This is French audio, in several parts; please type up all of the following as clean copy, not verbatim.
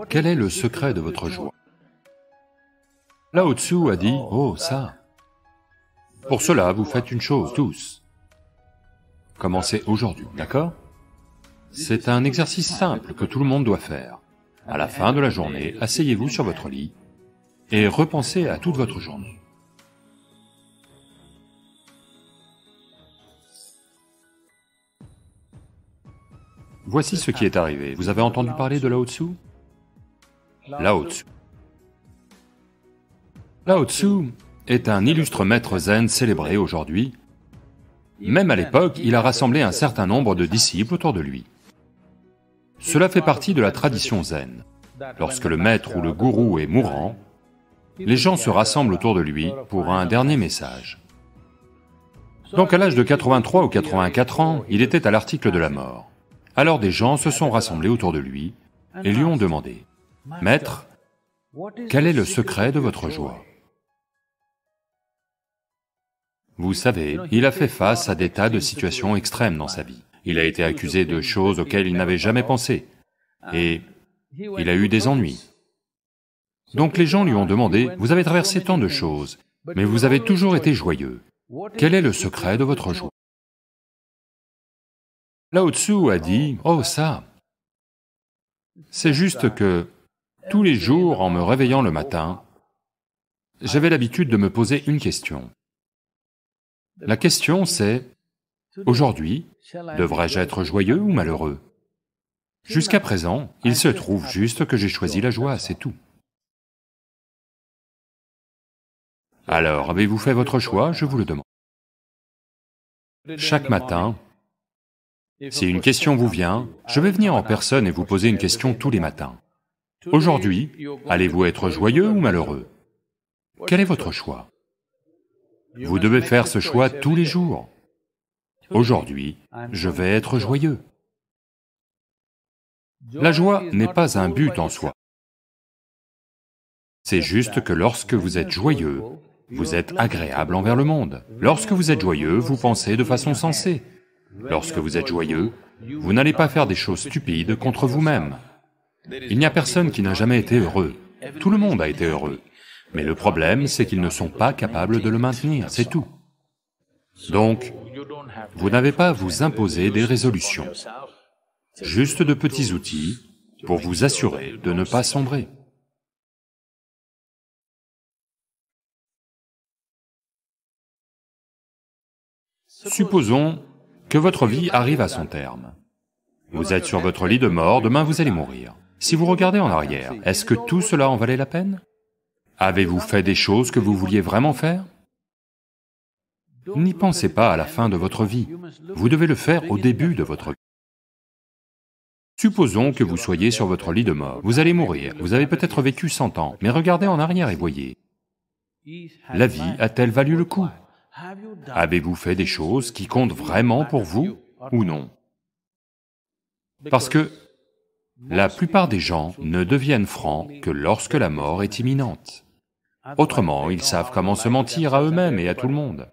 Quel est le secret de votre joie? Lao Tzu a dit, oh ça. Pour cela, vous faites une chose, tous. Commencez aujourd'hui, d'accord? C'est un exercice simple que tout le monde doit faire. À la fin de la journée, asseyez-vous sur votre lit et repensez à toute votre journée. Voici ce qui est arrivé. Vous avez entendu parler de Lao Tzu? Lao Tzu. Lao Tzu est un illustre maître zen célébré aujourd'hui. Même à l'époque, il a rassemblé un certain nombre de disciples autour de lui. Cela fait partie de la tradition zen. Lorsque le maître ou le gourou est mourant, les gens se rassemblent autour de lui pour un dernier message. Donc à l'âge de 83 ou 84 ans, il était à l'article de la mort. Alors des gens se sont rassemblés autour de lui et lui ont demandé, « Maître, quel est le secret de votre joie ?» Vous savez, il a fait face à des tas de situations extrêmes dans sa vie. Il a été accusé de choses auxquelles il n'avait jamais pensé, et il a eu des ennuis. Donc les gens lui ont demandé, « Vous avez traversé tant de choses, mais vous avez toujours été joyeux. Quel est le secret de votre joie ?» Lao Tzu a dit, « Oh ça, c'est juste que tous les jours, en me réveillant le matin, j'avais l'habitude de me poser une question. La question c'est, aujourd'hui, devrais-je être joyeux ou malheureux? Jusqu'à présent, il se trouve juste que j'ai choisi la joie, c'est tout. Alors, avez-vous fait votre choix? Je vous le demande. Chaque matin, si une question vous vient, je vais venir en personne et vous poser une question tous les matins. Aujourd'hui, allez-vous être joyeux ou malheureux? Quel est votre choix? Vous devez faire ce choix tous les jours. Aujourd'hui, je vais être joyeux. La joie n'est pas un but en soi. C'est juste que lorsque vous êtes joyeux, vous êtes agréable envers le monde. Lorsque vous êtes joyeux, vous pensez de façon sensée. Lorsque vous êtes joyeux, vous n'allez pas faire des choses stupides contre vous-même. Il n'y a personne qui n'a jamais été heureux. Tout le monde a été heureux. Mais le problème, c'est qu'ils ne sont pas capables de le maintenir, c'est tout. Donc, vous n'avez pas à vous imposer des résolutions, juste de petits outils pour vous assurer de ne pas sombrer. Supposons que votre vie arrive à son terme. Vous êtes sur votre lit de mort, demain vous allez mourir. Si vous regardez en arrière, est-ce que tout cela en valait la peine? Avez-vous fait des choses que vous vouliez vraiment faire? N'y pensez pas à la fin de votre vie, vous devez le faire au début de votre vie. Supposons que vous soyez sur votre lit de mort, vous allez mourir, vous avez peut-être vécu 100 ans, mais regardez en arrière et voyez. La vie a-t-elle valu le coup? Avez-vous fait des choses qui comptent vraiment pour vous ou non? Parce que la plupart des gens ne deviennent francs que lorsque la mort est imminente. Autrement, ils savent comment se mentir à eux-mêmes et à tout le monde.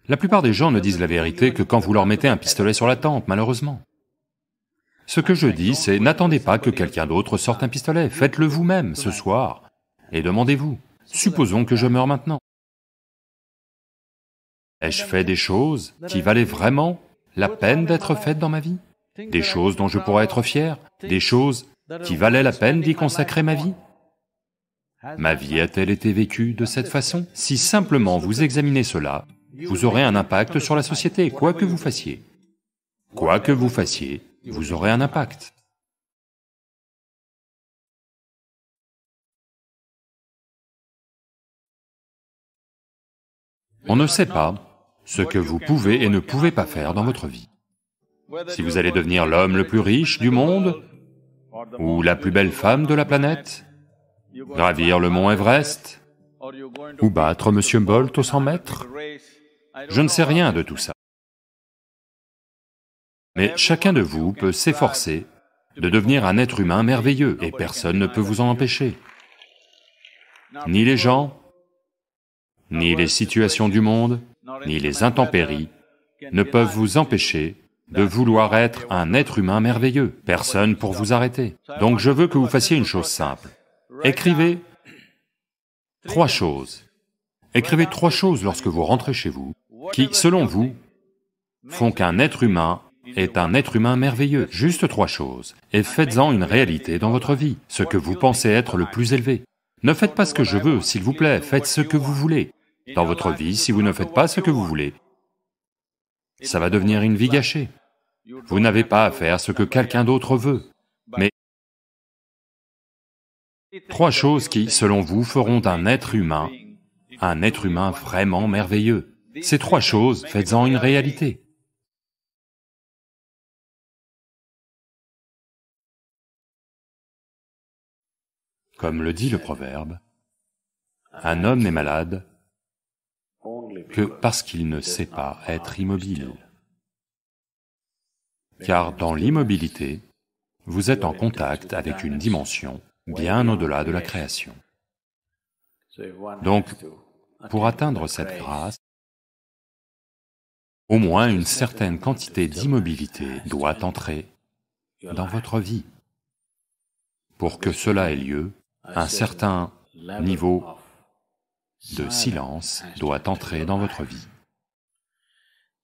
La plupart des gens ne disent la vérité que quand vous leur mettez un pistolet sur la tempe, malheureusement. Ce que je dis, c'est n'attendez pas que quelqu'un d'autre sorte un pistolet, faites-le vous-même ce soir, et demandez-vous, supposons que je meurs maintenant. Ai-je fait des choses qui valaient vraiment la peine d'être faites dans ma vie? Des choses dont je pourrais être fier? Des choses qui valaient la peine d'y consacrer ma vie? Ma vie a-t-elle été vécue de cette façon? Si simplement vous examinez cela, vous aurez un impact sur la société, quoi que vous fassiez. Quoi que vous fassiez, vous aurez un impact. On ne sait pas ce que vous pouvez et ne pouvez pas faire dans votre vie. Si vous allez devenir l'homme le plus riche du monde, ou la plus belle femme de la planète, gravir le mont Everest, ou battre Monsieur Bolt aux 100 mètres, je ne sais rien de tout ça. Mais chacun de vous peut s'efforcer de devenir un être humain merveilleux, et personne ne peut vous en empêcher. Ni les gens, ni les situations du monde, ni les intempéries ne peuvent vous empêcher de vouloir être un être humain merveilleux, personne pour vous arrêter. Donc je veux que vous fassiez une chose simple. Écrivez 3 choses. Écrivez 3 choses lorsque vous rentrez chez vous, qui, selon vous, font qu'un être humain est un être humain merveilleux. Juste 3 choses. Et faites-en une réalité dans votre vie, ce que vous pensez être le plus élevé. Ne faites pas ce que je veux, s'il vous plaît, faites ce que vous voulez. Dans votre vie, si vous ne faites pas ce que vous voulez, ça va devenir une vie gâchée. Vous n'avez pas à faire ce que quelqu'un d'autre veut, mais 3 choses qui, selon vous, feront d'un être humain un être humain vraiment merveilleux. Ces 3 choses, faites-en une réalité. Comme le dit le proverbe, un homme n'est malade que parce qu'il ne sait pas être immobile. Car dans l'immobilité, vous êtes en contact avec une dimension bien au-delà de la création. Donc, pour atteindre cette grâce, au moins une certaine quantité d'immobilité doit entrer dans votre vie. Pour que cela ait lieu, un certain niveau de silence doit entrer dans votre vie.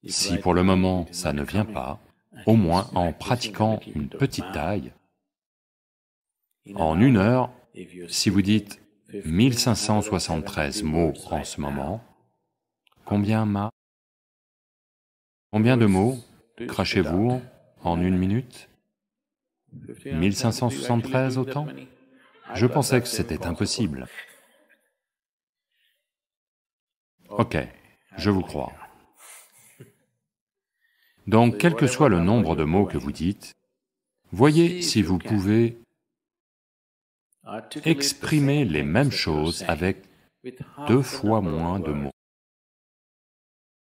Si pour le moment ça ne vient pas, au moins en pratiquant une petite taille, en 1 heure, si vous dites 1573 mots en ce moment, combien de mots crachez-vous en 1 minute? 1573 autant? Je pensais que c'était impossible. Ok, je vous crois. Donc, quel que soit le nombre de mots que vous dites, voyez si vous pouvez exprimer les mêmes choses avec 2 fois moins de mots.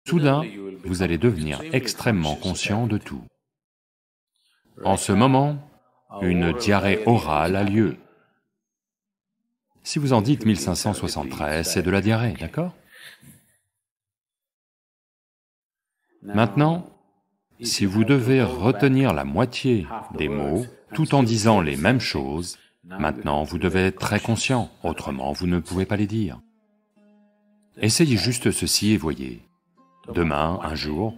Soudain, vous allez devenir extrêmement conscient de tout. En ce moment, une diarrhée orale a lieu. Si vous en dites 1573, c'est de la diarrhée, d'accord? Maintenant, si vous devez retenir la moitié des mots, tout en disant les mêmes choses, maintenant vous devez être très conscient, autrement vous ne pouvez pas les dire. Essayez juste ceci et voyez. Demain, un jour,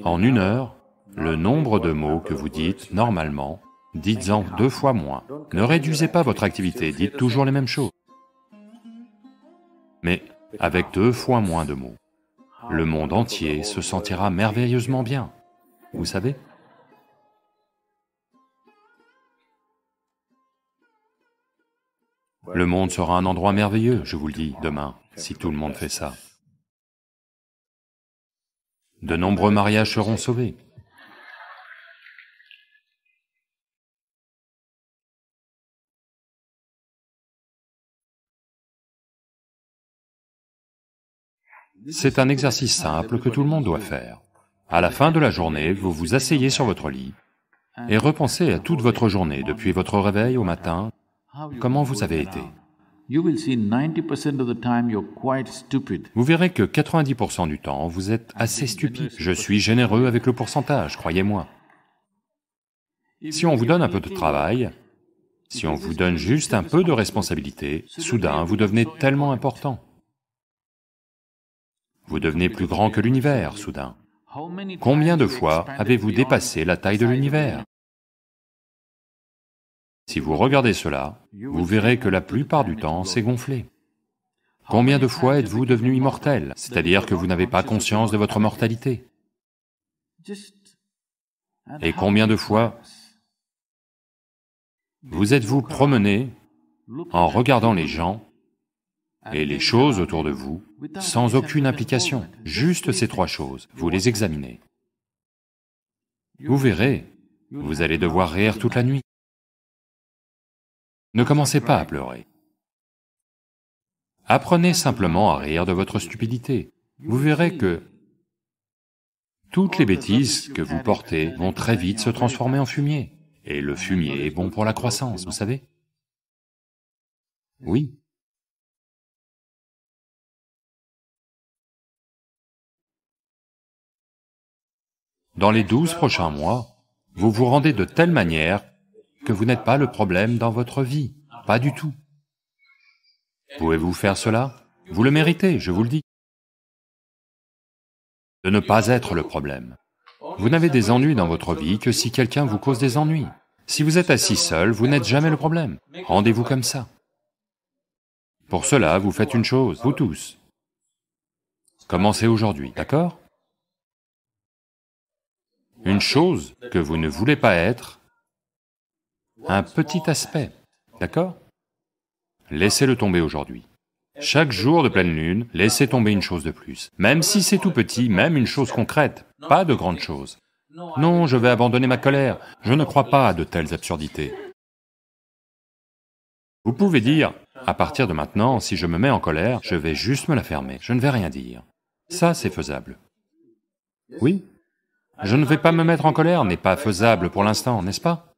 en 1 heure, le nombre de mots que vous dites normalement, dites-en 2 fois moins. Ne réduisez pas votre activité, dites toujours les mêmes choses. Mais avec 2 fois moins de mots, le monde entier se sentira merveilleusement bien, vous savez? Le monde sera un endroit merveilleux, je vous le dis, demain, si tout le monde fait ça. De nombreux mariages seront sauvés. C'est un exercice simple que tout le monde doit faire. À la fin de la journée, vous vous asseyez sur votre lit et repensez à toute votre journée, depuis votre réveil au matin, comment vous avez été. Vous verrez que 90% du temps, vous êtes assez stupide. Je suis généreux avec le pourcentage, croyez-moi. Si on vous donne un peu de travail, si on vous donne juste un peu de responsabilité, soudain vous devenez tellement important. Vous devenez plus grand que l'univers, soudain. Combien de fois avez-vous dépassé la taille de l'univers? Si vous regardez cela, vous verrez que la plupart du temps, c'est gonflé. Combien de fois êtes-vous devenu immortel, c'est-à-dire que vous n'avez pas conscience de votre mortalité? Et combien de fois vous êtes-vous promené en regardant les gens et les choses autour de vous, sans aucune implication, juste ces 3 choses, vous les examinez. Vous verrez, vous allez devoir rire toute la nuit. Ne commencez pas à pleurer. Apprenez simplement à rire de votre stupidité. Vous verrez que toutes les bêtises que vous portez vont très vite se transformer en fumier. Et le fumier est bon pour la croissance, vous savez? Oui. Dans les 12 prochains mois, vous vous rendez de telle manière que vous n'êtes pas le problème dans votre vie, pas du tout. Pouvez-vous faire cela? Vous le méritez, je vous le dis. De ne pas être le problème. Vous n'avez des ennuis dans votre vie que si quelqu'un vous cause des ennuis. Si vous êtes assis seul, vous n'êtes jamais le problème. Rendez-vous comme ça. Pour cela, vous faites une chose, vous tous. Commencez aujourd'hui, d'accord? Une chose que vous ne voulez pas être, un petit aspect, d'accord? Laissez-le tomber aujourd'hui. Chaque jour de pleine lune, laissez tomber une chose de plus. Même si c'est tout petit, même une chose concrète, pas de grande chose. Non, je vais abandonner ma colère, je ne crois pas à de telles absurdités. Vous pouvez dire, à partir de maintenant, si je me mets en colère, je vais juste me la fermer, je ne vais rien dire. Ça, c'est faisable. Oui, je ne vais pas me mettre en colère n'est pas faisable pour l'instant, n'est-ce pas?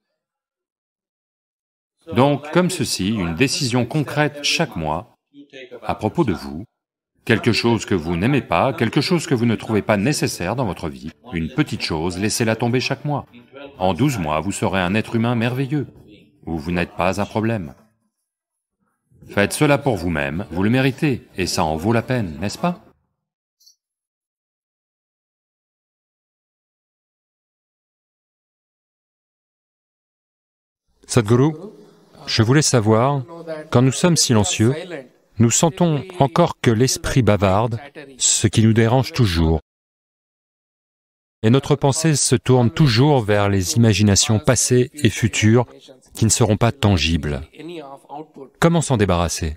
Donc, comme ceci, une décision concrète chaque mois, à propos de vous, quelque chose que vous n'aimez pas, quelque chose que vous ne trouvez pas nécessaire dans votre vie, une petite chose, laissez-la tomber chaque mois. En 12 mois, vous serez un être humain merveilleux, où vous n'êtes pas un problème. Faites cela pour vous-même, vous le méritez, et ça en vaut la peine, n'est-ce pas? Sadhguru, je voulais savoir, quand nous sommes silencieux, nous sentons encore que l'esprit bavarde, ce qui nous dérange toujours. Et notre pensée se tourne toujours vers les imaginations passées et futures qui ne seront pas tangibles. Comment s'en débarrasser?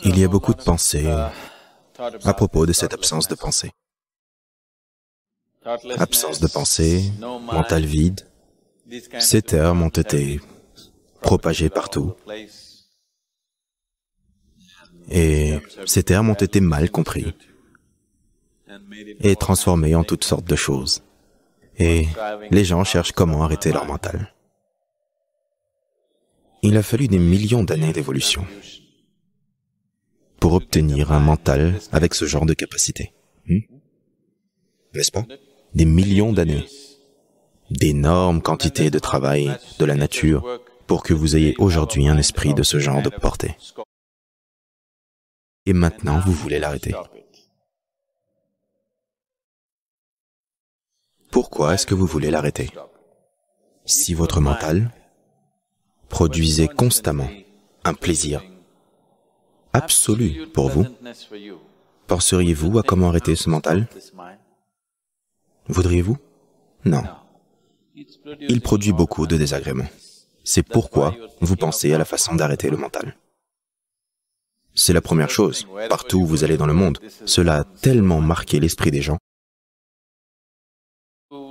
Il y a beaucoup de pensées à propos de cette absence de pensée. Absence de pensée, mental vide, ces termes ont été propagés partout. Et ces termes ont été mal compris et transformés en toutes sortes de choses. Et les gens cherchent comment arrêter leur mental. Il a fallu des millions d'années d'évolution pour obtenir un mental avec ce genre de capacité. N'est-ce pas? Des millions d'années, d'énormes quantités de travail de la nature pour que vous ayez aujourd'hui un esprit de ce genre de portée. Et maintenant, vous voulez l'arrêter. Pourquoi est-ce que vous voulez l'arrêter? Si votre mental produisait constamment un plaisir absolu pour vous, penseriez-vous à comment arrêter ce mental? Voudriez-vous? Non. Il produit beaucoup de désagréments. C'est pourquoi vous pensez à la façon d'arrêter le mental. C'est la première chose. Partout où vous allez dans le monde, cela a tellement marqué l'esprit des gens.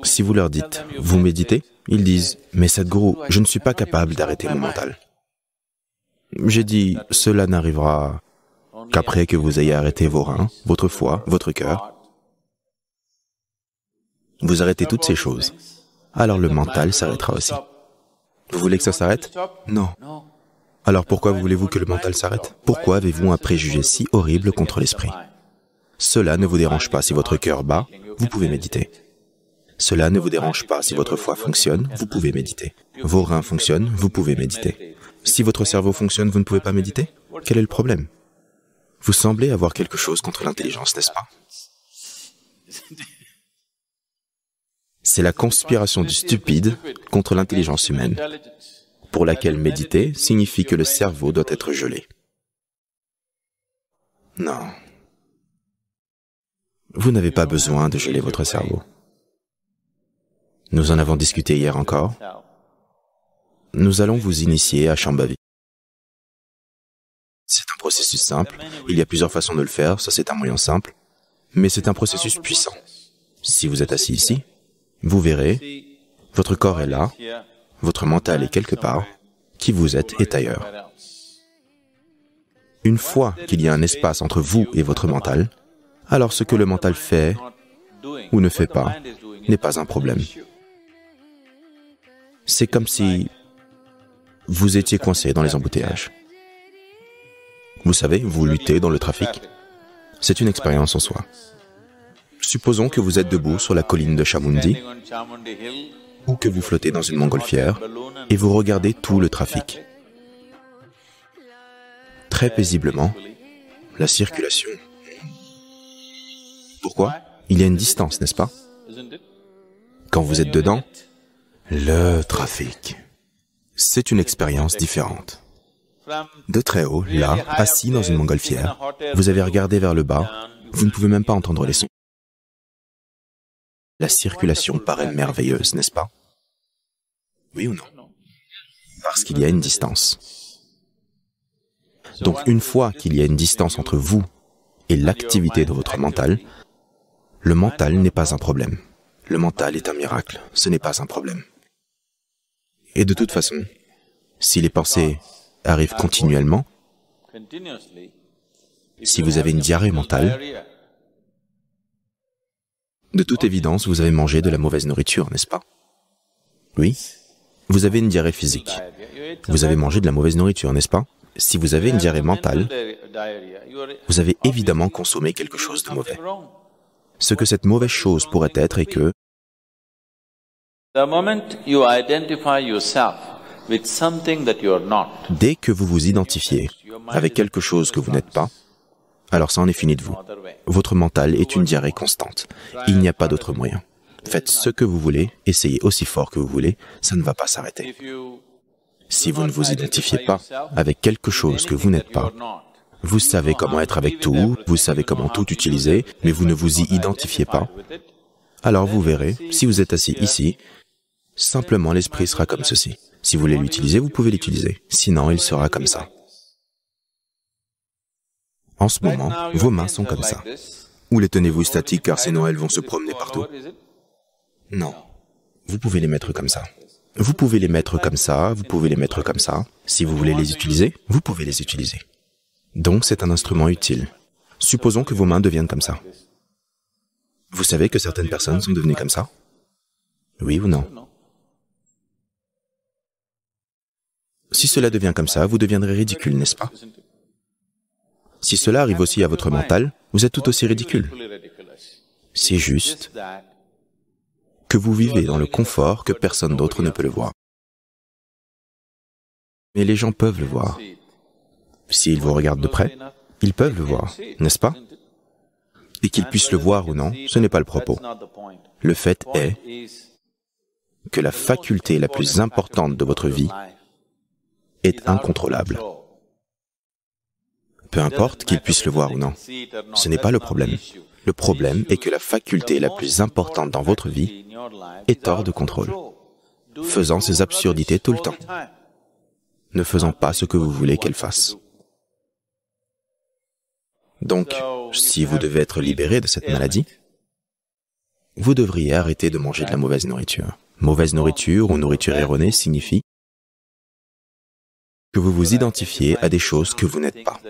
Si vous leur dites, vous méditez, ils disent, mais Sadhguru, je ne suis pas capable d'arrêter mon mental. J'ai dit, cela n'arrivera qu'après que vous ayez arrêté vos reins, votre foie, votre cœur. Vous arrêtez toutes ces choses, alors le mental s'arrêtera aussi. Vous voulez que ça s'arrête? Non. Alors pourquoi voulez-vous que le mental s'arrête? Pourquoi avez-vous un préjugé si horrible contre l'esprit? Cela ne vous dérange pas si votre cœur bat, vous pouvez méditer. Cela ne vous dérange pas si votre foie fonctionne, vous pouvez méditer. Vos reins fonctionnent, vous pouvez méditer. Si votre cerveau fonctionne, vous ne pouvez pas méditer? Quel est le problème? Vous semblez avoir quelque chose contre l'intelligence, n'est-ce pas? C'est la conspiration du stupide contre l'intelligence humaine, pour laquelle méditer signifie que le cerveau doit être gelé. Non. Vous n'avez pas besoin de geler votre cerveau. Nous en avons discuté hier encore. Nous allons vous initier à Shambhavi. C'est un processus simple, il y a plusieurs façons de le faire, ça c'est un moyen simple, mais c'est un processus puissant. Si vous êtes assis ici, vous verrez, votre corps est là, votre mental est quelque part, qui vous êtes est ailleurs. Une fois qu'il y a un espace entre vous et votre mental, alors ce que le mental fait ou ne fait pas n'est pas un problème. C'est comme si vous étiez coincé dans les embouteillages. Vous savez, vous luttez dans le trafic. C'est une expérience en soi. Supposons que vous êtes debout sur la colline de Chamundi ou que vous flottez dans une montgolfière et vous regardez tout le trafic. Très paisiblement, la circulation. Pourquoi? Il y a une distance, n'est-ce pas? Quand vous êtes dedans, le trafic. C'est une expérience différente. De très haut, là, assis dans une montgolfière, vous avez regardé vers le bas, vous ne pouvez même pas entendre les sons. La circulation paraît merveilleuse, n'est-ce pas? Oui ou non? Parce qu'il y a une distance. Donc une fois qu'il y a une distance entre vous et l'activité de votre mental, le mental n'est pas un problème. Le mental est un miracle, ce n'est pas un problème. Et de toute façon, si les pensées arrivent continuellement, si vous avez une diarrhée mentale, de toute évidence, vous avez mangé de la mauvaise nourriture, n'est-ce pas? Oui. Vous avez une diarrhée physique. Vous avez mangé de la mauvaise nourriture, n'est-ce pas? Si vous avez une diarrhée mentale, vous avez évidemment consommé quelque chose de mauvais. Ce que cette mauvaise chose pourrait être est que dès que vous vous identifiez avec quelque chose que vous n'êtes pas, alors ça en est fini de vous. Votre mental est une diarrhée constante. Il n'y a pas d'autre moyen. Faites ce que vous voulez, essayez aussi fort que vous voulez, ça ne va pas s'arrêter. Si vous ne vous identifiez pas avec quelque chose que vous n'êtes pas, vous savez comment être avec tout, vous savez comment tout utiliser, mais vous ne vous y identifiez pas, alors vous verrez, si vous êtes assis ici, simplement l'esprit sera comme ceci. Si vous voulez l'utiliser, vous pouvez l'utiliser. Sinon, il sera comme ça. En ce moment, vos mains sont comme ça. Ou les tenez-vous statiques car ces Noëls vont se promener partout? Non. Vous pouvez les mettre comme ça. Vous pouvez les mettre comme ça, vous pouvez les mettre comme ça. Si vous voulez les utiliser, vous pouvez les utiliser. Donc c'est un instrument utile. Supposons que vos mains deviennent comme ça. Vous savez que certaines personnes sont devenues comme ça? Oui ou non? Si cela devient comme ça, vous deviendrez ridicule, n'est-ce pas? Si cela arrive aussi à votre mental, vous êtes tout aussi ridicule. C'est juste que vous vivez dans le confort que personne d'autre ne peut le voir. Mais les gens peuvent le voir. S'ils vous regardent de près, ils peuvent le voir, n'est-ce pas? Et qu'ils puissent le voir ou non, ce n'est pas le propos. Le fait est que la faculté la plus importante de votre vie est incontrôlable. Peu importe qu'ils puissent le voir ou non, ce n'est pas le problème. Le problème est que la faculté la plus importante dans votre vie est hors de contrôle, faisant ses absurdités tout le temps, ne faisant pas ce que vous voulez qu'elle fasse. Donc, si vous devez être libéré de cette maladie, vous devriez arrêter de manger de la mauvaise nourriture. Mauvaise nourriture ou nourriture erronée signifie que vous vous identifiez à des choses que vous n'êtes pas.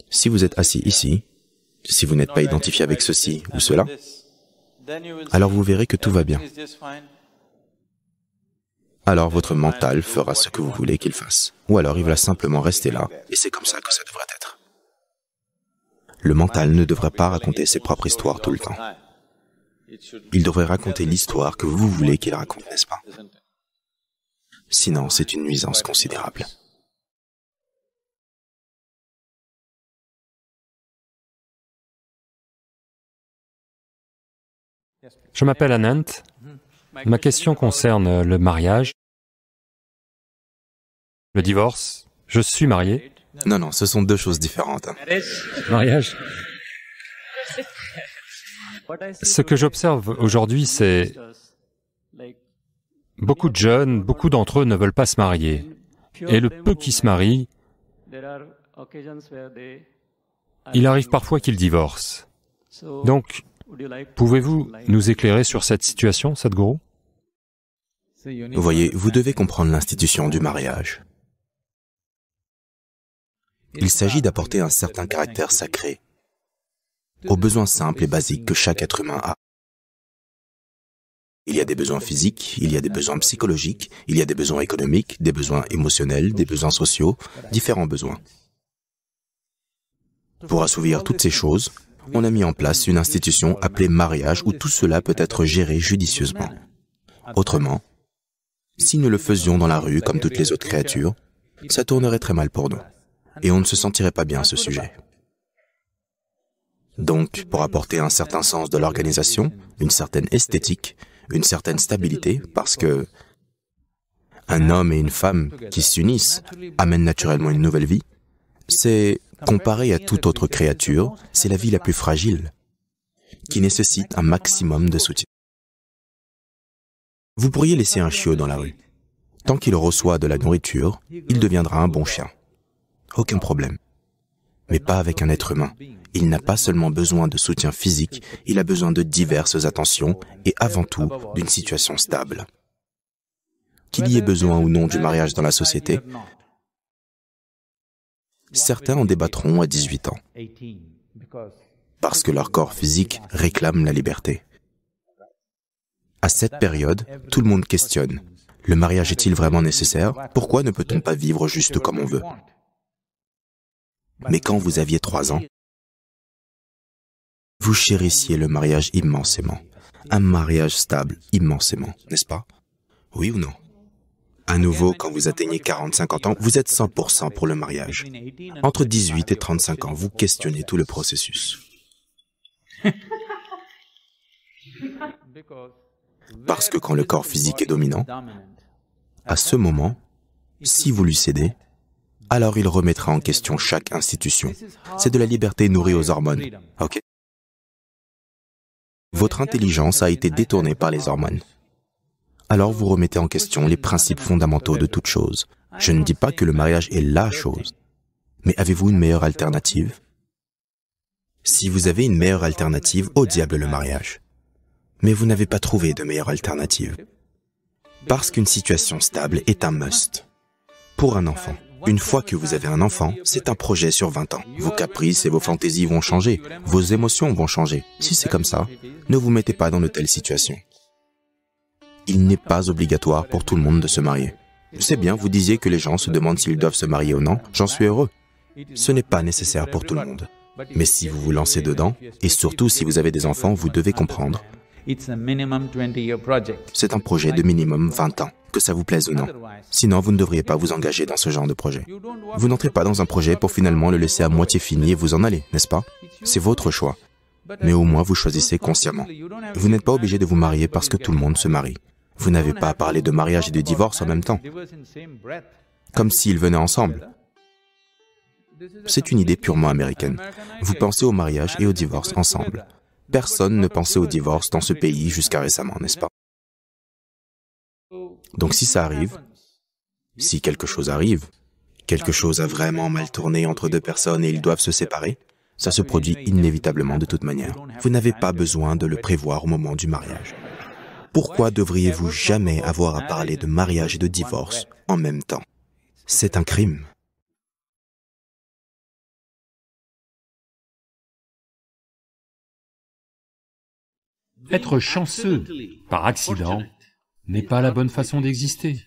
Si vous êtes assis ici, si vous n'êtes pas identifié avec ceci ou cela, alors vous verrez que tout va bien. Alors votre mental fera ce que vous voulez qu'il fasse. Ou alors il va simplement rester là, et c'est comme ça que ça devrait être. Le mental ne devrait pas raconter ses propres histoires tout le temps. Il devrait raconter l'histoire que vous voulez qu'il raconte, n'est-ce pas? Sinon, c'est une nuisance considérable. Je m'appelle Anant. Ma question concerne le mariage, le divorce. Je suis marié. Non, ce sont deux choses différentes. Mariage. Ce que j'observe aujourd'hui, c'est beaucoup de jeunes, beaucoup d'entre eux ne veulent pas se marier. Et le peu qui se marient, il arrive parfois qu'ils divorcent. Donc, pouvez-vous nous éclairer sur cette situation, Sadhguru? Vous voyez, vous devez comprendre l'institution du mariage. Il s'agit d'apporter un certain caractère sacré aux besoins simples et basiques que chaque être humain a. Il y a des besoins physiques, il y a des besoins psychologiques, il y a des besoins économiques, des besoins émotionnels, des besoins sociaux, différents besoins. Pour assouvir toutes ces choses, on a mis en place une institution appelée mariage où tout cela peut être géré judicieusement. Autrement, si nous le faisions dans la rue comme toutes les autres créatures, ça tournerait très mal pour nous et on ne se sentirait pas bien à ce sujet. Donc, pour apporter un certain sens de l'organisation, une certaine esthétique, une certaine stabilité, parce que un homme et une femme qui s'unissent amènent naturellement une nouvelle vie, c'est, comparé à toute autre créature, c'est la vie la plus fragile, qui nécessite un maximum de soutien. Vous pourriez laisser un chiot dans la rue. Tant qu'il reçoit de la nourriture, il deviendra un bon chien. Aucun problème. Mais pas avec un être humain. Il n'a pas seulement besoin de soutien physique, il a besoin de diverses attentions et avant tout d'une situation stable. Qu'il y ait besoin ou non du mariage dans la société, certains en débattront à 18 ans, parce que leur corps physique réclame la liberté. À cette période, tout le monde questionne. Le mariage est-il vraiment nécessaire? Pourquoi ne peut-on pas vivre juste comme on veut? Mais quand vous aviez 3 ans, vous chérissiez le mariage immensément. Un mariage stable immensément, n'est-ce pas? Oui ou non? À nouveau, quand vous atteignez 40-50 ans, vous êtes 100% pour le mariage. Entre 18 et 35 ans, vous questionnez tout le processus. Parce que quand le corps physique est dominant, à ce moment, si vous lui cédez, alors il remettra en question chaque institution. C'est de la liberté nourrie aux hormones, ok? Votre intelligence a été détournée par les hormones. Alors vous remettez en question les principes fondamentaux de toute chose. Je ne dis pas que le mariage est la chose, mais avez-vous une meilleure alternative? Si vous avez une meilleure alternative, au diable le mariage. Mais vous n'avez pas trouvé de meilleure alternative. Parce qu'une situation stable est un must. Pour un enfant, une fois que vous avez un enfant, c'est un projet sur 20 ans. Vos caprices et vos fantaisies vont changer, vos émotions vont changer. Si c'est comme ça, ne vous mettez pas dans de telles situations. Il n'est pas obligatoire pour tout le monde de se marier. C'est bien, vous disiez que les gens se demandent s'ils doivent se marier ou non, j'en suis heureux. Ce n'est pas nécessaire pour tout le monde. Mais si vous vous lancez dedans, et surtout si vous avez des enfants, vous devez comprendre. C'est un projet de minimum 20 ans, que ça vous plaise ou non. Sinon, vous ne devriez pas vous engager dans ce genre de projet. Vous n'entrez pas dans un projet pour finalement le laisser à moitié fini et vous en aller, n'est-ce pas? C'est votre choix. Mais au moins, vous choisissez consciemment. Vous n'êtes pas obligé de vous marier parce que tout le monde se marie. Vous n'avez pas à parler de mariage et de divorce en même temps, comme s'ils venaient ensemble. C'est une idée purement américaine. Vous pensez au mariage et au divorce ensemble. Personne ne pensait au divorce dans ce pays jusqu'à récemment, n'est-ce pas? Donc si ça arrive, si quelque chose arrive, quelque chose a vraiment mal tourné entre deux personnes et ils doivent se séparer, ça se produit inévitablement de toute manière. Vous n'avez pas besoin de le prévoir au moment du mariage. Pourquoi devriez-vous jamais avoir à parler de mariage et de divorce en même temps? C'est un crime. Être chanceux, par accident, n'est pas la bonne façon d'exister.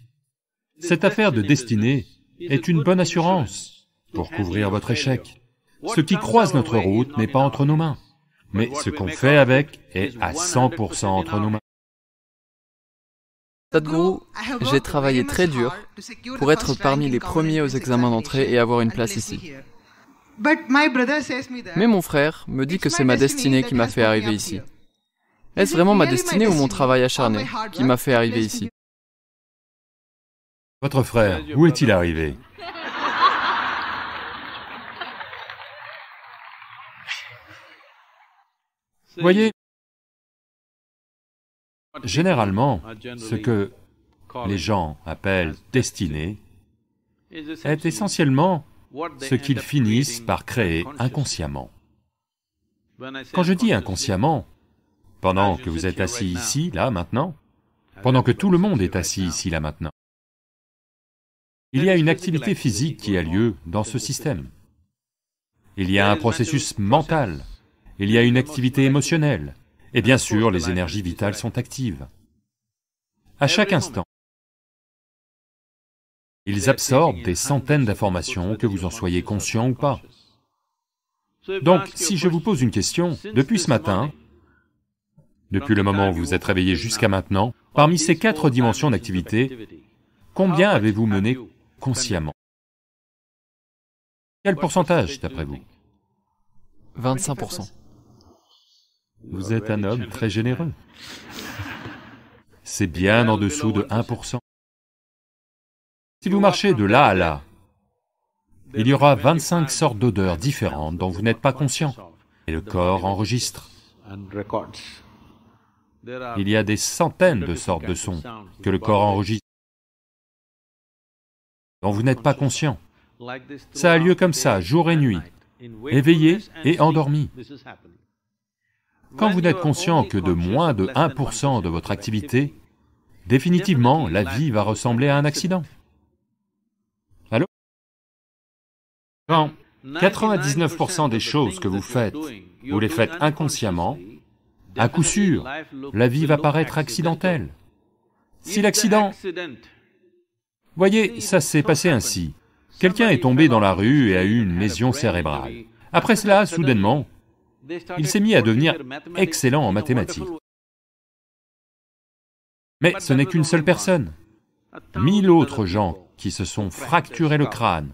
Cette affaire de destinée est une bonne assurance pour couvrir votre échec. Ce qui croise notre route n'est pas entre nos mains, mais ce qu'on fait avec est à 100% entre nos mains. Sadhguru, j'ai travaillé très dur pour être parmi les premiers aux examens d'entrée et avoir une place ici. Mais mon frère me dit que c'est ma destinée qui m'a fait arriver ici. Est-ce vraiment ma destinée ou mon travail acharné qui m'a fait arriver ici? Votre frère, où est-il arrivé? Voyez, généralement, ce que les gens appellent destinée est essentiellement ce qu'ils finissent par créer inconsciemment. Quand je dis inconsciemment, pendant que vous êtes assis ici, là, maintenant, pendant que tout le monde est assis ici, là, maintenant, il y a une activité physique qui a lieu dans ce système. Il y a un processus mental, il y a une activité émotionnelle, et bien sûr, les énergies vitales sont actives. À chaque instant, ils absorbent des centaines d'informations, que vous en soyez conscient ou pas. Donc, si je vous pose une question, depuis ce matin, depuis le moment où vous êtes réveillé jusqu'à maintenant, parmi ces 4 dimensions d'activité, combien avez-vous mené consciemment? Quel pourcentage, d'après vous? 25%. Vous êtes un homme très généreux. C'est bien en dessous de 1%. Si vous marchez de là à là, il y aura 25 sortes d'odeurs différentes dont vous n'êtes pas conscient, et le corps enregistre. Il y a des centaines de sortes de sons que le corps enregistre, dont vous n'êtes pas conscient. Ça a lieu comme ça, jour et nuit, éveillé et endormi. Quand vous n'êtes conscient que de moins de 1% de votre activité, définitivement, la vie va ressembler à un accident. Allô? Quand 99% des choses que vous faites, vous les faites inconsciemment, à coup sûr, la vie va paraître accidentelle. Si l'accident... Voyez, ça s'est passé ainsi. Quelqu'un est tombé dans la rue et a eu une lésion cérébrale. Après cela, soudainement, il s'est mis à devenir excellent en mathématiques. Mais ce n'est qu'une seule personne. 1000 autres gens qui se sont fracturés le crâne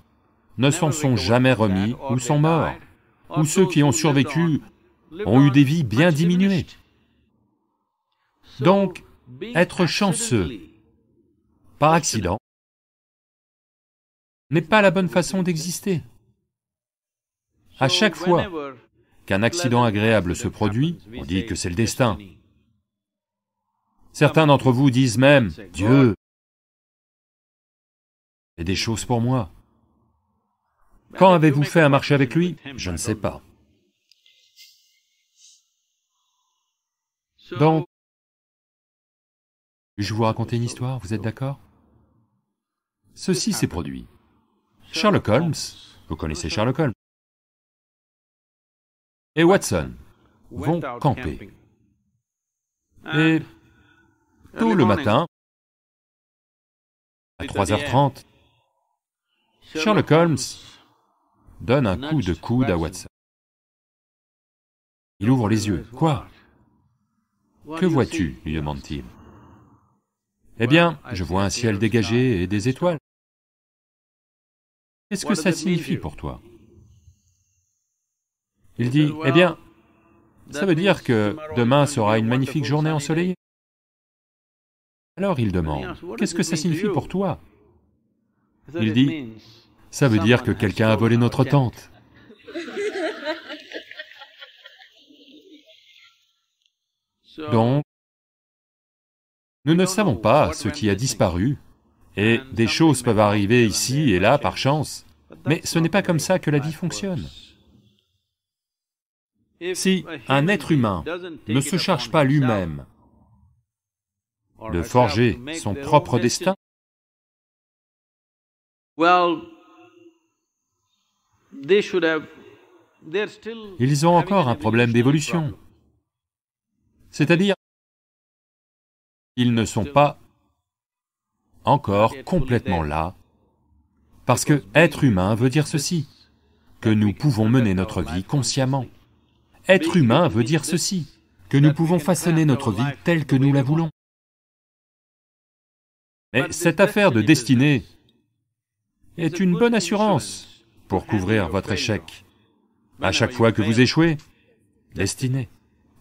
ne s'en sont jamais remis ou sont morts, ou ceux qui ont survécu ont eu des vies bien diminuées. Donc, être chanceux par accident n'est pas la bonne façon d'exister. À chaque fois qu'un accident agréable se produit, on dit que c'est le destin. Certains d'entre vous disent même, « Dieu fait des choses pour moi. » Quand avez-vous fait un marché avec lui? Je ne sais pas. Donc, je vais vous raconter une histoire, vous êtes d'accord? Ceci s'est produit. Sherlock Holmes, vous connaissez Sherlock Holmes, et Watson vont camper. Et tôt le matin, à 3h30, Sherlock Holmes donne un coup de coude à Watson. Il ouvre les yeux. « Quoi? Que vois-tu » lui demande-t-il. « Eh bien, je vois un ciel dégagé et des étoiles. Qu'est-ce que ça signifie pour toi ?» Il dit, « Eh bien, ça veut dire que demain sera une magnifique journée ensoleillée. » Alors il demande, « Qu'est-ce que ça signifie pour toi ?» Il dit, « Ça veut dire que quelqu'un a volé notre tente. » Donc, nous ne savons pas ce qui a disparu, et des choses peuvent arriver ici et là par chance, mais ce n'est pas comme ça que la vie fonctionne. Si un être humain ne se charge pas lui-même de forger son propre destin, ils ont encore un problème d'évolution. C'est-à-dire, ils ne sont pas encore complètement là, parce que être humain veut dire ceci, que nous pouvons mener notre vie consciemment. Être humain veut dire ceci, que nous pouvons façonner notre vie telle que nous la voulons. Mais cette affaire de destinée est une bonne assurance pour couvrir votre échec. À chaque fois que vous échouez, destinée,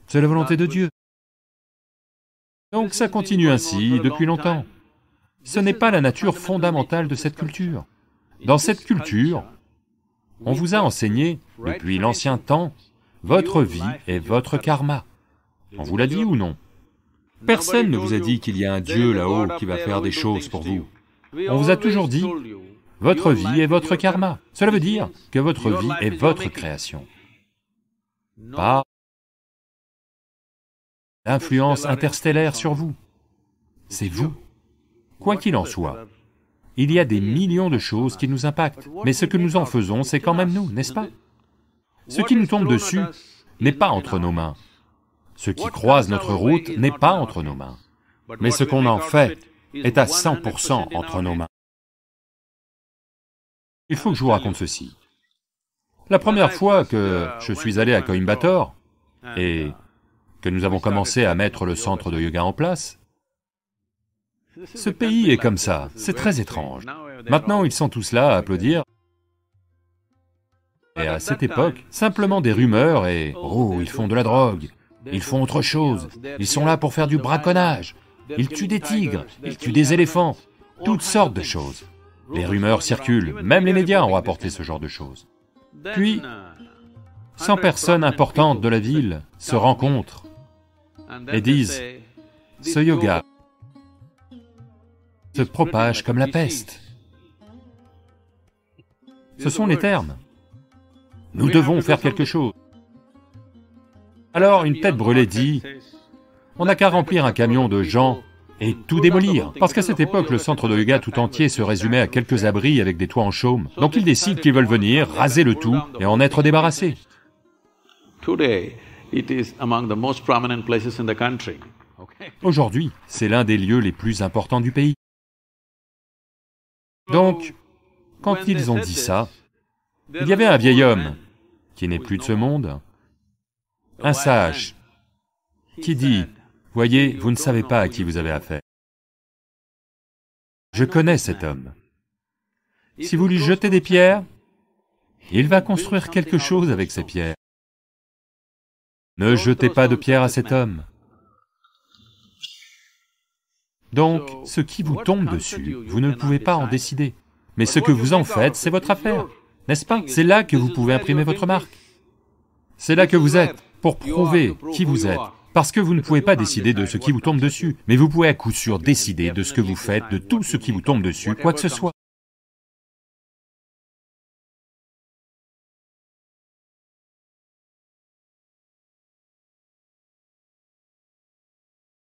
c'est la volonté de Dieu. Donc ça continue ainsi depuis longtemps. Ce n'est pas la nature fondamentale de cette culture. Dans cette culture, on vous a enseigné, depuis l'ancien temps, votre vie est votre karma. On vous l'a dit ou non? Personne ne vous a dit qu'il y a un Dieu là-haut qui va faire des choses pour vous. On vous a toujours dit, votre vie est votre karma. Cela veut dire que votre vie est votre création. Pas l'influence interstellaire sur vous. C'est vous. Quoi qu'il en soit, il y a des millions de choses qui nous impactent, mais ce que nous en faisons, c'est quand même nous, n'est-ce pas? Ce qui nous tombe dessus n'est pas entre nos mains. Ce qui croise notre route n'est pas entre nos mains. Mais ce qu'on en fait est à 100% entre nos mains. Il faut que je vous raconte ceci. La première fois que je suis allé à Coimbatore et que nous avons commencé à mettre le centre de yoga en place, ce pays est comme ça, c'est très étrange. Maintenant, ils sont tous là à applaudir. Et à cette époque, simplement des rumeurs et « Oh, ils font de la drogue, ils font autre chose, ils sont là pour faire du braconnage, ils tuent des tigres, ils tuent des éléphants, toutes sortes de choses. » Les rumeurs circulent, même les médias ont rapporté ce genre de choses. Puis, 100 personnes importantes de la ville se rencontrent et disent « Ce yoga se propage comme la peste. » Ce sont les termes. Nous devons faire quelque chose. Alors une tête brûlée dit, on n'a qu'à remplir un camion de gens et tout démolir. Parce qu'à cette époque, le centre de yoga tout entier se résumait à quelques abris avec des toits en chaume. Donc ils décident qu'ils veulent venir, raser le tout et en être débarrassés. Aujourd'hui, c'est l'un des lieux les plus importants du pays. Donc, quand ils ont dit ça, il y avait un vieil homme, qui n'est plus de ce monde, un sage, qui dit, « Voyez, vous ne savez pas à qui vous avez affaire. Je connais cet homme. Si vous lui jetez des pierres, il va construire quelque chose avec ces pierres. Ne jetez pas de pierres à cet homme. » Donc, ce qui vous tombe dessus, vous ne pouvez pas en décider. Mais ce que vous en faites, c'est votre affaire, n'est-ce pas? C'est là que vous pouvez imprimer votre marque. C'est là que vous êtes, pour prouver qui vous êtes. Parce que vous ne pouvez pas décider de ce qui vous tombe dessus, mais vous pouvez à coup sûr décider de ce que vous faites, de tout ce qui vous tombe dessus, quoi que ce soit.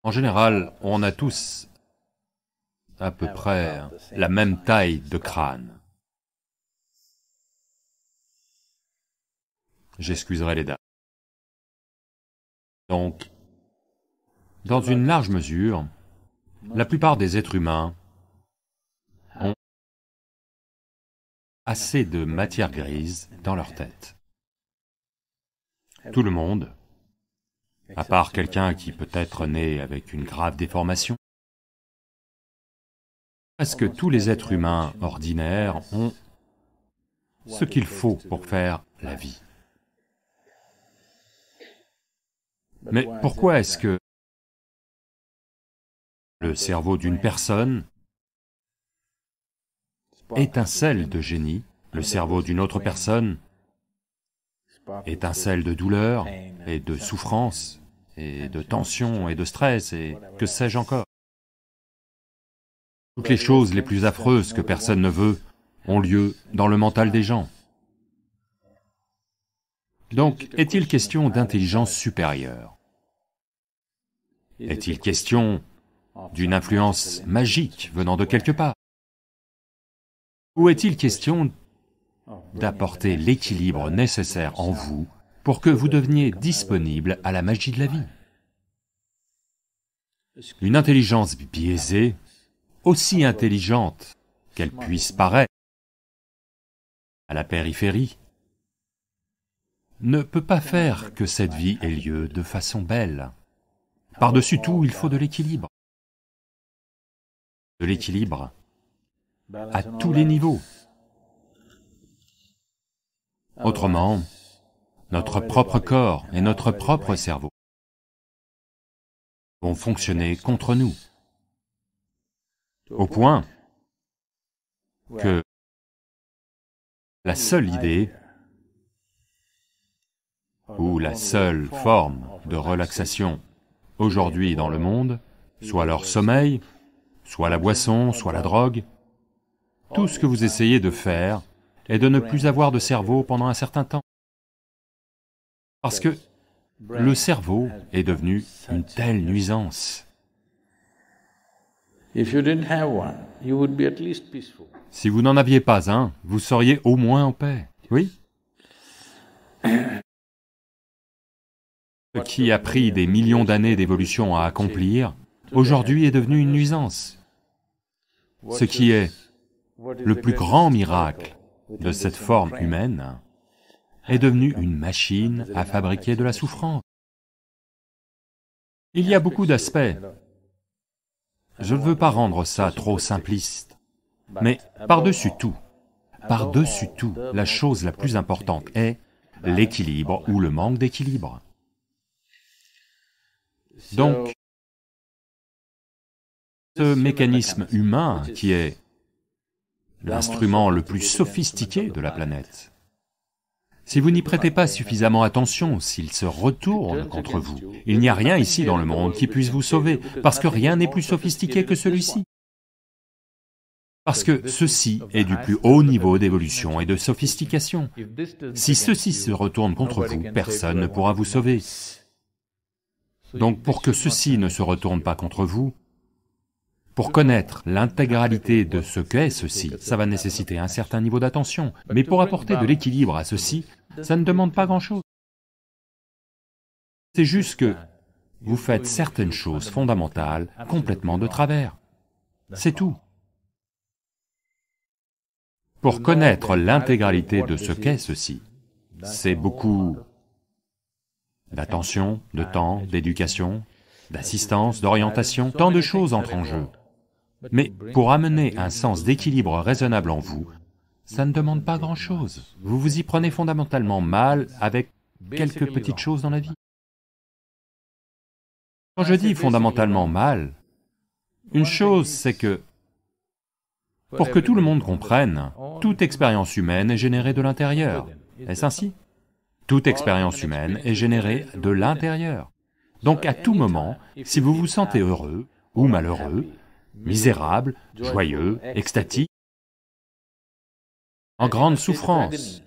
En général, on a tous à peu près la même taille de crâne. J'excuserai les dames. Donc, dans une large mesure, la plupart des êtres humains ont assez de matière grise dans leur tête. Tout le monde, à part quelqu'un qui peut être né avec une grave déformation, presque tous les êtres humains ordinaires ont ce qu'il faut pour faire la vie. Mais pourquoi est-ce que le cerveau d'une personne étincelle de génie, le cerveau d'une autre personne étincelle de douleur et de souffrance et de tension et de stress et que sais-je encore? Toutes les choses les plus affreuses que personne ne veut ont lieu dans le mental des gens. Donc, est-il question d'intelligence supérieure? Est-il question d'une influence magique venant de quelque part? Ou est-il question d'apporter l'équilibre nécessaire en vous pour que vous deveniez disponible à la magie de la vie? Une intelligence biaisée, aussi intelligente qu'elle puisse paraître à la périphérie, ne peut pas faire que cette vie ait lieu de façon belle. Par-dessus tout, il faut de l'équilibre. De l'équilibre à tous les niveaux. Autrement, notre propre corps et notre propre cerveau vont fonctionner contre nous, au point que la seule idée ou la seule forme de relaxation aujourd'hui dans le monde, soit leur sommeil, soit la boisson, soit la drogue, tout ce que vous essayez de faire est de ne plus avoir de cerveau pendant un certain temps. Parce que le cerveau est devenu une telle nuisance. Si vous n'en aviez pas un, vous seriez au moins en paix, oui? Ce qui a pris des millions d'années d'évolution à accomplir, aujourd'hui est devenu une nuisance. Ce qui est le plus grand miracle de cette forme humaine est devenu une machine à fabriquer de la souffrance. Il y a beaucoup d'aspects. Je ne veux pas rendre ça trop simpliste, mais par-dessus tout, la chose la plus importante est l'équilibre ou le manque d'équilibre. Donc, ce mécanisme humain qui est l'instrument le plus sophistiqué de la planète, si vous n'y prêtez pas suffisamment attention, s'il se retourne contre vous, il n'y a rien ici dans le monde qui puisse vous sauver, parce que rien n'est plus sophistiqué que celui-ci. Parce que ceci est du plus haut niveau d'évolution et de sophistication. Si ceci se retourne contre vous, personne ne pourra vous sauver. Donc pour que ceci ne se retourne pas contre vous, pour connaître l'intégralité de ce qu'est ceci, ça va nécessiter un certain niveau d'attention, mais pour apporter de l'équilibre à ceci, ça ne demande pas grand-chose. C'est juste que vous faites certaines choses fondamentales complètement de travers. C'est tout. Pour connaître l'intégralité de ce qu'est ceci, c'est beaucoup d'attention, de temps, d'éducation, d'assistance, d'orientation, tant de choses entrent en jeu. Mais pour amener un sens d'équilibre raisonnable en vous, ça ne demande pas grand-chose. Vous vous y prenez fondamentalement mal avec quelques petites choses dans la vie. Quand je dis fondamentalement mal, une chose c'est que, pour que tout le monde comprenne, toute expérience humaine est générée de l'intérieur. Est-ce ainsi? Toute expérience humaine est générée de l'intérieur. Donc à tout moment, si vous vous sentez heureux ou malheureux, misérable, joyeux, extatique, en grande souffrance,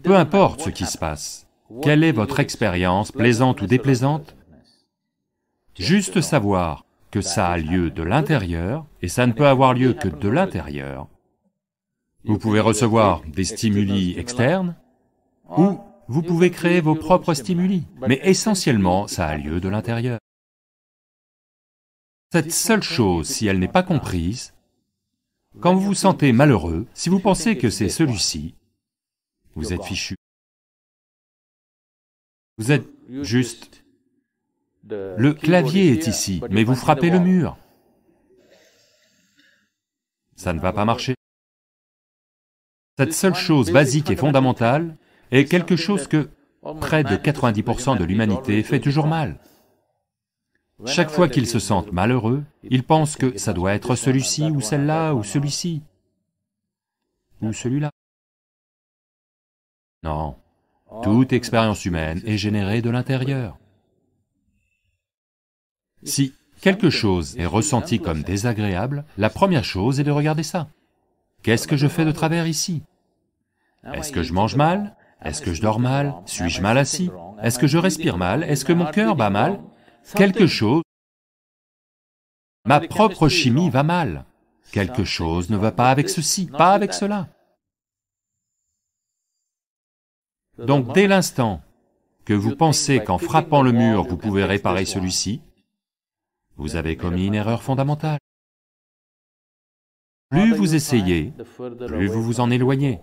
peu importe ce qui se passe, quelle est votre expérience, plaisante ou déplaisante, juste savoir que ça a lieu de l'intérieur, et ça ne peut avoir lieu que de l'intérieur. Vous pouvez recevoir des stimuli externes, ou vous pouvez créer vos propres stimuli, mais essentiellement, ça a lieu de l'intérieur. Cette seule chose, si elle n'est pas comprise, quand vous vous sentez malheureux, si vous pensez que c'est celui-ci, vous êtes fichu. Vous êtes juste... Le clavier est ici, mais vous frappez le mur. Ça ne va pas marcher. Cette seule chose basique et fondamentale est quelque chose que près de 90% de l'humanité fait toujours mal. Chaque fois qu'ils se sentent malheureux, ils pensent que ça doit être celui-ci ou celle-là ou celui-ci, ou celui-là. Non, toute expérience humaine est générée de l'intérieur. Si quelque chose est ressenti comme désagréable, la première chose est de regarder ça. Qu'est-ce que je fais de travers ici? Est-ce que je mange mal? Est-ce que je dors mal? Suis-je mal assis? Est-ce que je respire mal? Est-ce que mon cœur bat mal? Quelque chose... Ma propre chimie va mal. Quelque chose ne va pas avec ceci, pas avec cela. Donc dès l'instant que vous pensez qu'en frappant le mur vous pouvez réparer celui-ci, vous avez commis une erreur fondamentale. Plus vous essayez, plus vous vous en éloignez.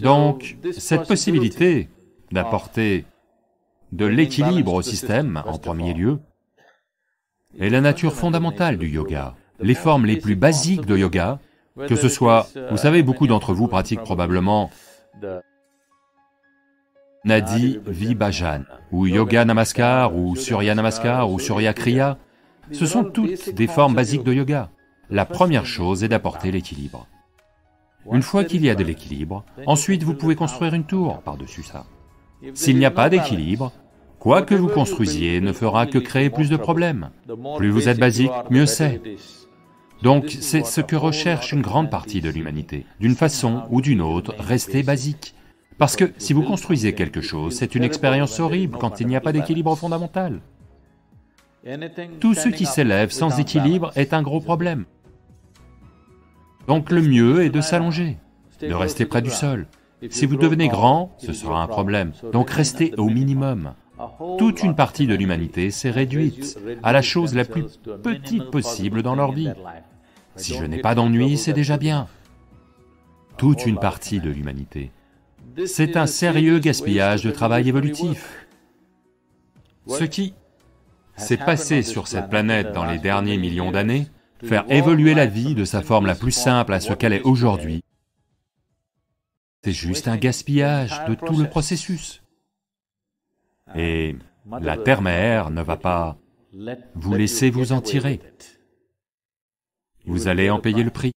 Donc, cette possibilité d'apporter de l'équilibre au système, en premier lieu, est la nature fondamentale du yoga. Les formes les plus basiques de yoga, que ce soit, vous savez, beaucoup d'entre vous pratiquent probablement Nadi Vibhajan, ou Yoga Namaskar, ou Surya Namaskar, ou Surya Kriya, ce sont toutes des formes basiques de yoga. La première chose est d'apporter l'équilibre. Une fois qu'il y a de l'équilibre, ensuite vous pouvez construire une tour par-dessus ça. S'il n'y a pas d'équilibre, quoi que vous construisiez ne fera que créer plus de problèmes. Plus vous êtes basique, mieux c'est. Donc c'est ce que recherche une grande partie de l'humanité. D'une façon ou d'une autre, restez basique. Parce que si vous construisez quelque chose, c'est une expérience horrible quand il n'y a pas d'équilibre fondamental. Tout ce qui s'élève sans équilibre est un gros problème. Donc le mieux est de s'allonger, de rester près du sol. Si vous devenez grand, ce sera un problème, donc restez au minimum. Toute une partie de l'humanité s'est réduite à la chose la plus petite possible dans leur vie. Si je n'ai pas d'ennui, c'est déjà bien. Toute une partie de l'humanité C'est un sérieux gaspillage de travail évolutif. Ce qui s'est passé sur cette planète dans les derniers millions d'années, faire évoluer la vie de sa forme la plus simple à ce qu'elle est aujourd'hui, c'est juste un gaspillage de tout le processus. Et la Terre-Mère ne va pas vous laisser vous en tirer. Vous allez en payer le prix.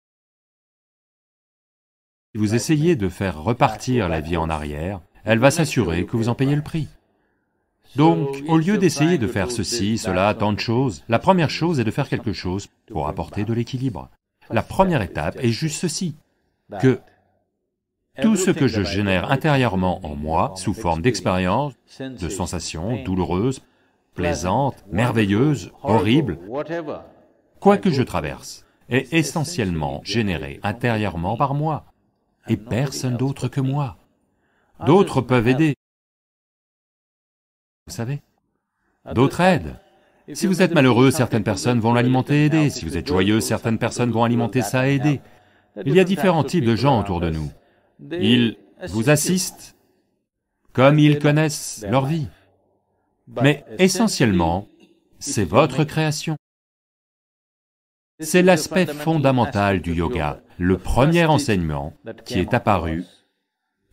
Si vous essayez de faire repartir la vie en arrière, elle va s'assurer que vous en payez le prix. Donc, au lieu d'essayer de faire ceci, cela, tant de choses, la première chose est de faire quelque chose pour apporter de l'équilibre. La première étape est juste ceci, que tout ce que je génère intérieurement en moi, sous forme d'expériences, de sensations douloureuses, plaisantes, merveilleuses, horribles, quoi que je traverse, est essentiellement généré intérieurement par moi, et personne d'autre que moi. D'autres peuvent aider, vous savez, d'autres aident. Si vous êtes malheureux, certaines personnes vont l'alimenter et aider, si vous êtes joyeux, certaines personnes vont alimenter ça et aider. Il y a différents types de gens autour de nous. Ils vous assistent comme ils connaissent leur vie. Mais essentiellement, c'est votre création. C'est l'aspect fondamental du yoga. Le premier enseignement qui est apparu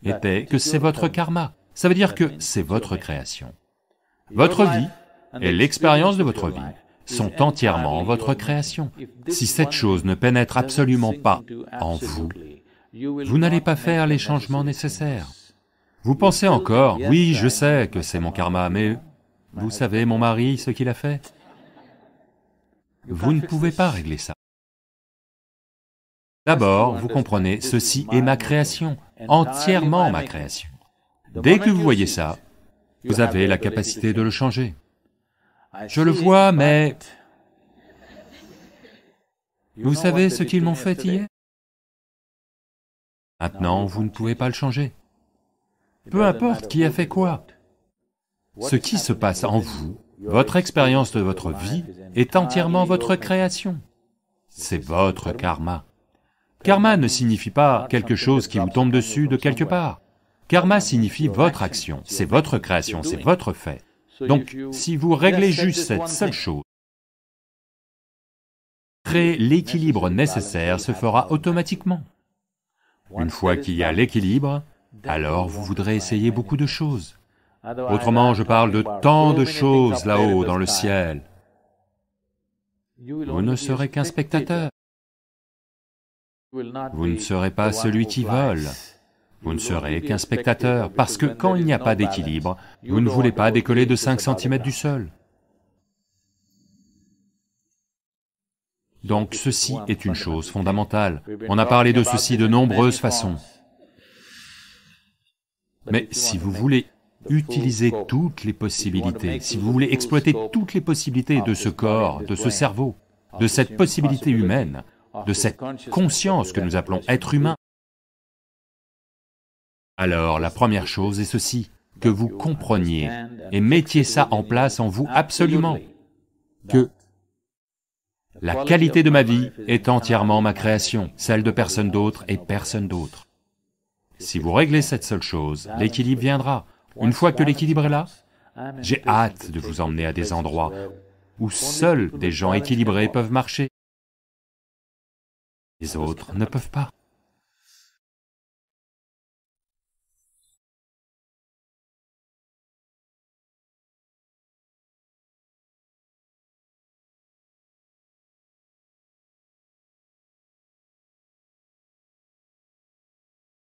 était que c'est votre karma. Ça veut dire que c'est votre création. Votre vie et l'expérience de votre vie sont entièrement votre création. Si cette chose ne pénètre absolument pas en vous, vous n'allez pas faire les changements nécessaires. Vous pensez encore, oui, je sais que c'est mon karma, mais vous savez, mon mari, ce qu'il a fait? Vous ne pouvez pas régler ça. D'abord, vous comprenez, ceci est ma création, entièrement ma création. Dès que vous voyez ça, vous avez la capacité de le changer. Je le vois, mais... Vous savez ce qu'ils m'ont fait hier? Maintenant, vous ne pouvez pas le changer. Peu importe qui a fait quoi. Ce qui se passe en vous, votre expérience de votre vie, est entièrement votre création. C'est votre karma. Karma ne signifie pas quelque chose qui vous tombe dessus de quelque part. Karma signifie votre action, c'est votre création, c'est votre fait. Donc, si vous réglez juste cette seule chose, créer l'équilibre nécessaire se fera automatiquement. Une fois qu'il y a l'équilibre, alors vous voudrez essayer beaucoup de choses. Autrement, je parle de tant de choses là-haut dans le ciel. Vous ne serez qu'un spectateur. Vous ne serez pas celui qui vole. Vous ne serez qu'un spectateur, parce que quand il n'y a pas d'équilibre, vous ne voulez pas décoller de 5 cm du sol. Donc ceci est une chose fondamentale. On a parlé de ceci de nombreuses façons. Mais si vous voulez utiliser toutes les possibilités, si vous voulez exploiter toutes les possibilités de ce corps, de ce cerveau, de cette possibilité humaine, de cette conscience que nous appelons être humain, alors la première chose est ceci, que vous compreniez et mettiez ça en place en vous absolument, que la qualité de ma vie est entièrement ma création, celle de personne d'autre et personne d'autre. Si vous réglez cette seule chose, l'équilibre viendra. Une fois que l'équilibre est là, j'ai hâte de vous emmener à des endroits où seuls des gens équilibrés peuvent marcher. Les autres ne peuvent pas.